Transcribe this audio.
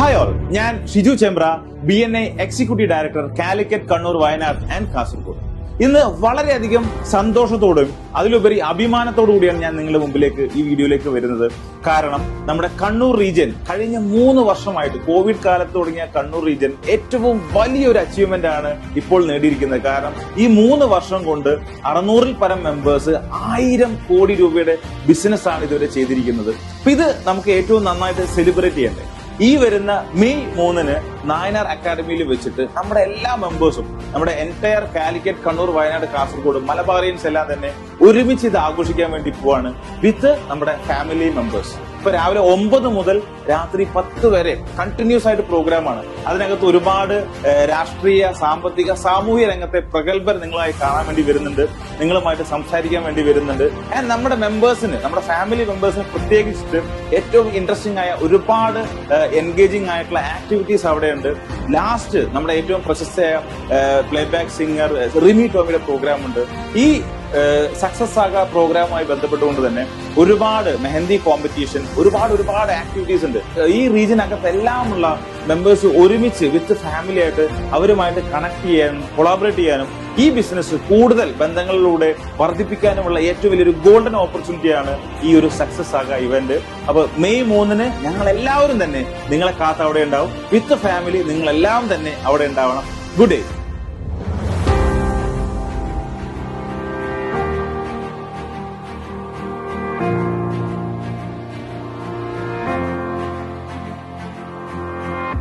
Hi all, ഞാൻ Shiju Chembra, BNI executive director, Calicut, Kannur, Wayanad and Kasaragod. ഇന്ന് വളരെയധികം സന്തോഷത്തോടും അതിലുപരി അഭിമാനത്തോടു കൂടിയാണ് ഞാൻ നിങ്ങളുടെ മുമ്പിലേക്ക് ഈ വീഡിയോയിലേക്ക് വരുന്നത്. കാരണം നമ്മുടെ കണ്ണൂർ റീജിയൻ കഴിഞ്ഞ 3 വർഷമായിട്ട് കോവിഡ് കാലത്ത് തുടങ്ങിയ കണ്ണൂർ റീജിയൻ ഏറ്റവും വലിയൊരു അച്ചീവ്മെന്റ് ആണ് ഇപ്പോൾ നേടിയിരിക്കുന്നത്. കാരണം ഈ 3 വർഷം കൊണ്ട് 600-ൽ പരം മെമ്പേഴ്സ് 1000 കോടി രൂപയുടെ ബിസിനസ് ആണ് ഇതുവരെ ചെയ്തിരിക്കുന്നത്. അപ്പൊ ഇത് നമുക്ക് ഏറ്റവും നന്നായിട്ട് സെലിബ്രേറ്റ് ചെയ്യണ്ടേ. ഈ വരുന്ന മെയ് 3-ന് നായനാർ അക്കാദമിയിൽ വെച്ചിട്ട് നമ്മുടെ എല്ലാ മെമ്പേഴ്സും, നമ്മുടെ എൻറ്റയർ കാലിക്കറ്റ്, കണ്ണൂർ, വയനാട്, കാസർഗോഡ്, മലബാറിയൻസ് എല്ലാം തന്നെ ഒരുമിച്ച് ഇത് ആഘോഷിക്കാൻ വേണ്ടി പോവാണ് വിത്ത് നമ്മുടെ ഫാമിലി മെമ്പേഴ്സ്. ഇപ്പൊ രാവിലെ 9 മുതൽ രാത്രി 10 വരെ കണ്ടിന്യൂസ് ആയിട്ട് പ്രോഗ്രാമാണ്. അതിനകത്ത് ഒരുപാട് രാഷ്ട്രീയ, സാമ്പത്തിക, സാമൂഹ്യ രംഗത്തെ പ്രഗത്ഭർ നിങ്ങളായി കാണാൻ വേണ്ടി വരുന്നുണ്ട്, നിങ്ങളുമായിട്ട് സംസാരിക്കാൻ വേണ്ടി വരുന്നുണ്ട്. ആൻഡ് നമ്മുടെ മെമ്പേഴ്സിന്, നമ്മുടെ ഫാമിലി മെമ്പേഴ്സിന് പ്രത്യേകിച്ചിട്ട് ഏറ്റവും ഇൻട്രസ്റ്റിംഗ് ആയ ഒരുപാട് എൻഗേജിംഗ് ആയിട്ടുള്ള ആക്ടിവിറ്റീസ് അവിടെയുണ്ട്. ലാസ്റ്റ് നമ്മുടെ ഏറ്റവും പ്രശസ്തയായ പ്ലേബാക്ക് സിംഗർ റിമി ടോമിയുടെ പ്രോഗ്രാം ഉണ്ട്. ഈ സക്സസ് ആക പ്രോഗ്രാമുമായി ബന്ധപ്പെട്ടുകൊണ്ട് തന്നെ ഒരുപാട് മെഹന്തി കോമ്പറ്റീഷൻ, ഒരുപാട് ആക്ടിവിറ്റീസ് ഉണ്ട്. ഈ റീജിയനകത്ത് എല്ലാമുള്ള മെമ്പേഴ്സ് ഒരുമിച്ച് വിത്ത് ഫാമിലി ആയിട്ട് അവരുമായിട്ട് കണക്ട് ചെയ്യാനും കൊളാബറേറ്റ് ചെയ്യാനും ഈ ബിസിനസ് കൂടുതൽ ബന്ധങ്ങളിലൂടെ വർദ്ധിപ്പിക്കാനുമുള്ള ഏറ്റവും വലിയൊരു ഗോൾഡൻ ഓപ്പർച്യൂണിറ്റിയാണ് ഈ ഒരു സക്സസ് ആക ഇവന്റ്. അപ്പൊ മെയ് 3-ന് ഞങ്ങൾ എല്ലാവരും തന്നെ നിങ്ങളെ കാത്ത് അവിടെ ഉണ്ടാവും. വിത്ത് ഫാമിലി നിങ്ങളെല്ലാം തന്നെ അവിടെ ഉണ്ടാവണം. Good day.